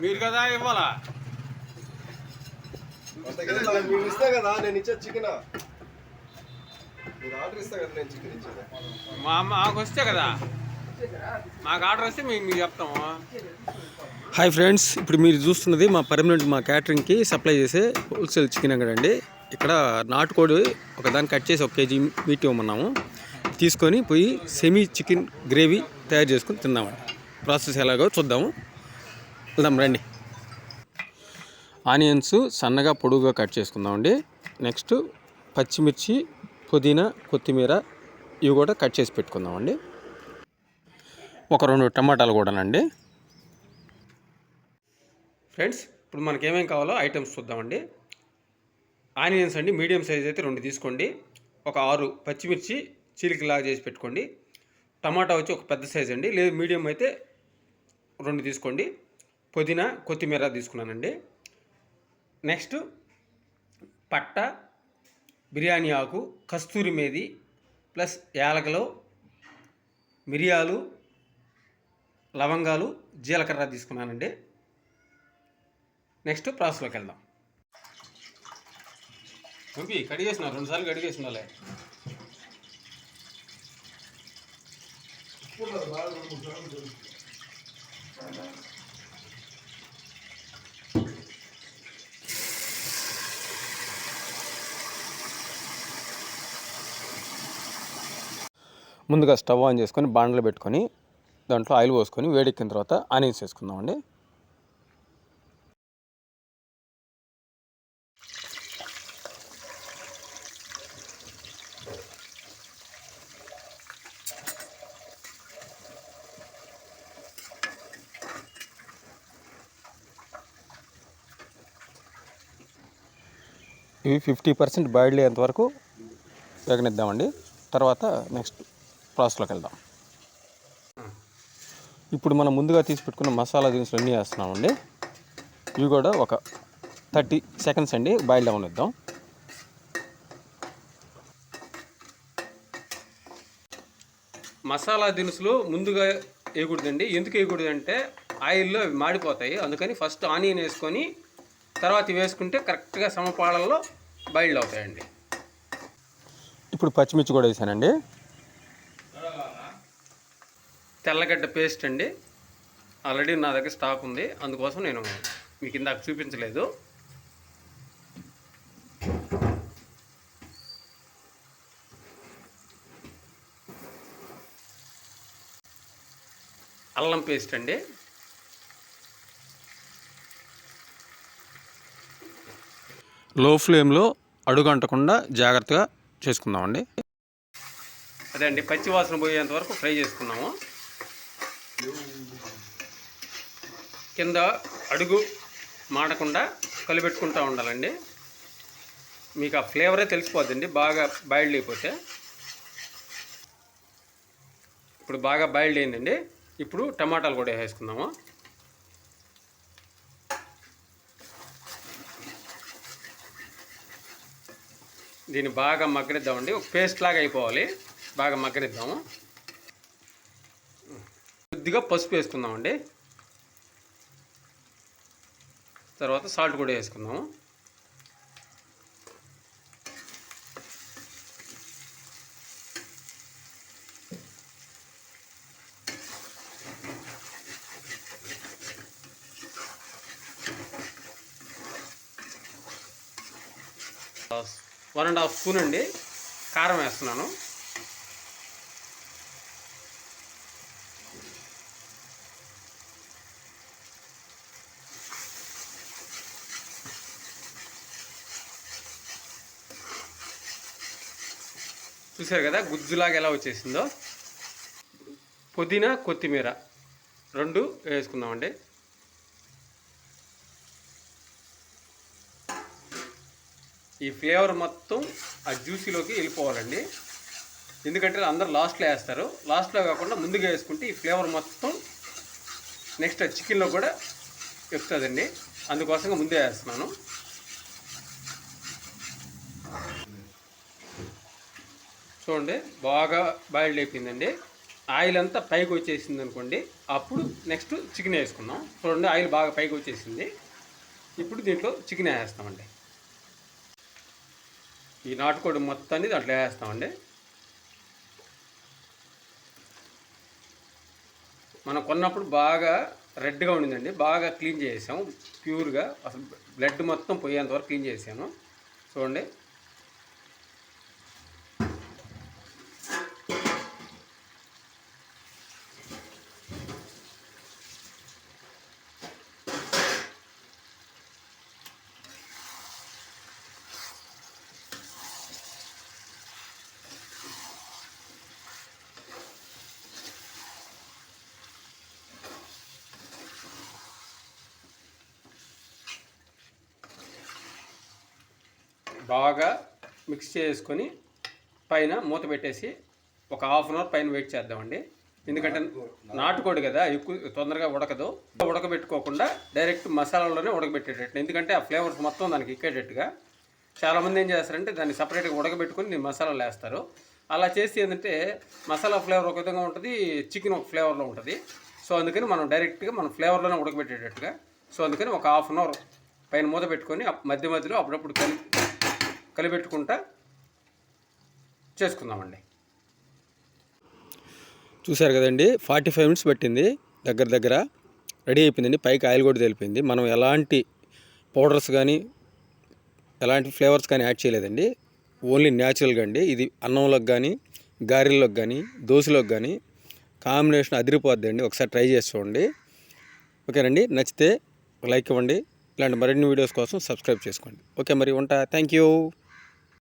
మీరు కదా ఇవ్వాలా ఇస్తా కదా నేను ఇచ్చే చికెన్ మీరు ఆర్డర్ ఇస్తా కదా నేను చికెన్ ఇచ్చేది మాకు వస్తే కదా మాకు ఆర్డర్ వస్తే మీకు చెప్తాము. హాయ్ ఫ్రెండ్స్, ఇప్పుడు మీరు చూస్తున్నది మా పర్మనెంట్ మా క్యాటరింగ్కి సప్లై చేసే హోల్సేల్ చికెన్ అంగడి అండి. ఇక్కడ నాటుకోడి ఒక దాన్ని కట్ చేసి 1 కేజీ మీట్ ఇవ్వమన్నాము. తీసుకొని పోయి సెమీ చికెన్ గ్రేవీ తయారు చేసుకొని తిందామండి. ప్రాసెస్ ఎలాగో చూద్దాము, వెళ్దాం రండి. ఆనియన్స్ సన్నగా పొడుగుగా కట్ చేసుకుందామండి. నెక్స్ట్ పచ్చిమిర్చి, పుదీనా, కొత్తిమీర ఇవి కూడా కట్ చేసి పెట్టుకుందామండి. ఒక 2 టమాటాలు కూడానండి. ఫ్రెండ్స్, ఇప్పుడు మనకి ఏమేమి కావాలో ఐటమ్స్ చూద్దామండి. ఆనియన్స్ అండి, మీడియం సైజ్ అయితే 2 తీసుకోండి. ఒక 6 పచ్చిమిర్చి చీలికలాగా చేసి పెట్టుకోండి. టమాటా వచ్చి ఒక పెద్ద సైజ్ అండి, లేదు మీడియం అయితే 2 తీసుకోండి. పుదీనా, కొత్తిమీర తీసుకున్నానండి. నెక్స్ట్ పట్ట, బిర్యానీ ఆకు, కస్తూరి మేది ప్లస్ యాలకులు, మిరియాలు, లవంగాలు, జీలకర్ర తీసుకున్నానండి. నెక్స్ట్ ప్రాసెస్లోకి వెళ్దాం. పంపి కడిగేసిన 2 సార్లు కడిగేసినాలే. ముందుగా స్టవ్ ఆన్ చేసుకొని బాండ్లు పెట్టుకొని దాంట్లో ఆయిల్ పోసుకొని వేడెక్కిన తర్వాత ఆనియన్స్ వేసుకుందామండి. ఇవి 50% బాయిల్డ్ అయ్యేంత వరకు వేగనిద్దామండి. తర్వాత నెక్స్ట్ ప్రాసెస్లోకి వెళ్దాం. ఇప్పుడు మనం ముందుగా తీసి పెట్టుకున్న మసాలా దినుసులు అన్నీ వేస్తున్నామండి. ఇవి కూడా ఒక 30 సెకండ్స్ అండి బాయిల్డ్ అవనిద్దాం. మసాలా దినుసులు ముందుగా వేయకూడదండి. ఎందుకు వేయకూడదు అంటే ఆయిల్లో అవి మాడిపోతాయి. అందుకని ఫస్ట్ ఆనియన్ వేసుకొని తర్వాత వేసుకుంటే కరెక్ట్గా సమపాళల్లో బాయిల్డ్ అవుతాయండి. ఇప్పుడు పచ్చిమిర్చి కూడా వేసానండి. తెల్లగడ్డ పేస్ట్ అండి, ఆల్రెడీ నా దగ్గర స్టాక్ ఉంది, అందుకోసం నేను మీకు ఇందాక చూపించలేదు. అల్లం పేస్ట్ అండి. లో ఫ్లేమ్లో అడుగంటకుండా జాగ్రత్తగా చేసుకుందామండి. అదే అండి, పచ్చి వాసన పోయేంత వరకు ఫ్రై చేసుకున్నాము. కింద అడుగు మాడకుండా కలిపెట్టుకుంటూ ఉండాలండి. మీకు ఆ ఫ్లేవరే తెలిసిపోద్దండి బాగా బాయిల్డ్ అయిపోతే. ఇప్పుడు బాగా బాయిల్డ్ అయిందండి. ఇప్పుడు టమాటాలు కూడా వేసుకుందాము. దీన్ని బాగా మగ్గనిద్దామండి. ఒక పేస్ట్ లాగా అయిపోవాలి, బాగా మగ్గనిద్దాము. కొద్దిగా పసుపు వేసుకుందామండి. తర్వాత సాల్ట్ కూడా వేసుకుందాము. వన్ అండ్ హాఫ్ స్పూన్ అండి కారం వేస్తున్నాను. చూసారు కదా గుజ్జులాగా ఎలా వచ్చేసిందో. పుదీనా, కొత్తిమీర 2 వేసుకుందామండి. ఈ ఫ్లేవర్ మొత్తం ఆ జ్యూసీలోకి వెళ్ళిపోవాలండి. ఎందుకంటే అందరూ లాస్ట్లో వేస్తారు. లాస్ట్లో కాకుండా ముందుగా వేసుకుంటే ఈ ఫ్లేవర్ మొత్తం నెక్స్ట్ చికెన్లో కూడా ఎక్కుతుందండి. అందుకోసంగా ముందే వేస్తున్నాను. చూడండి బాగా బాయిల్డ్ అయిపోయిందండి. ఆయిల్ అంతా పైకి వచ్చేసింది అనుకోండి, అప్పుడు నెక్స్ట్ చికెన్ వేసుకుందాం. చూడండి ఆయిల్ బాగా పైకి వచ్చేసింది. ఇప్పుడు దీంట్లో చికెన్ వేస్తామండి. ఈ నాటుకోడి మొత్తాన్ని దాంట్లో వేస్తామండి. మనం కొన్నప్పుడు బాగా రెడ్గా ఉండిందండి, బాగా క్లీన్ చేసాము ప్యూర్గా, అసలు బ్లడ్ మొత్తం పోయేంత వరకు క్లీన్ చేసాను. చూడండి బాగా మిక్స్ చేసుకొని పైన మూత పెట్టేసి ఒక హాఫ్ అన్ అవర్ పైన వెయిట్ చేద్దామండి. ఎందుకంటే నాటుకోడి కదా, ఎక్కువ తొందరగా ఉడకదు. ఉడకబెట్టుకోకుండా డైరెక్ట్ మసాలాలోనే ఉడకబెట్టేటట్టు, ఎందుకంటే ఆ ఫ్లేవర్స్ మొత్తం దానికి ఎక్కేటట్టుగా. చాలామంది ఏం చేస్తారంటే దాన్ని సపరేట్గా ఉడకబెట్టుకొని మసాలాలు వేస్తారు. అలా చేసి ఏంటంటే మసాలా ఫ్లేవర్ ఒక విధంగా ఉంటుంది, చికెన్ ఒక ఫ్లేవర్లో ఉంటుంది. సో అందుకని మనం డైరెక్ట్గా మనం ఫ్లేవర్లోనే ఉడకబెట్టేటట్టుగా. సో అందుకని ఒక హాఫ్ అన్ అవర్ పైన మూత పెట్టుకొని మధ్య మధ్యలో అప్పుడప్పుడు కలిపెట్టుకుంటా చేసుకుందామండి. చూసారు కదండి, 45 మినిట్స్ పట్టింది, దగ్గర రెడీ అయిపోయిందండి. పైకి ఆయిల్ కూడా తెలిపింది. మనం ఎలాంటి పౌడర్స్ కానీ ఎలాంటి ఫ్లేవర్స్ కానీ యాడ్ చేయలేదండి, ఓన్లీ న్యాచురల్గా అండి. ఇది అన్నంలోకి కానీ, గారెల్లోకి కానీ, దోశలోకి కానీ కాంబినేషన్ అదిరిపోద్ది అండి. ఒకసారి ట్రై చేసి చూడండి. ఓకేనండి, నచ్చితే లైక్ ఇవ్వండి. ఇలాంటి మరిన్ని వీడియోస్ కోసం సబ్స్క్రైబ్ చేసుకోండి. ఓకే, మరి ఉంటా. Thank you.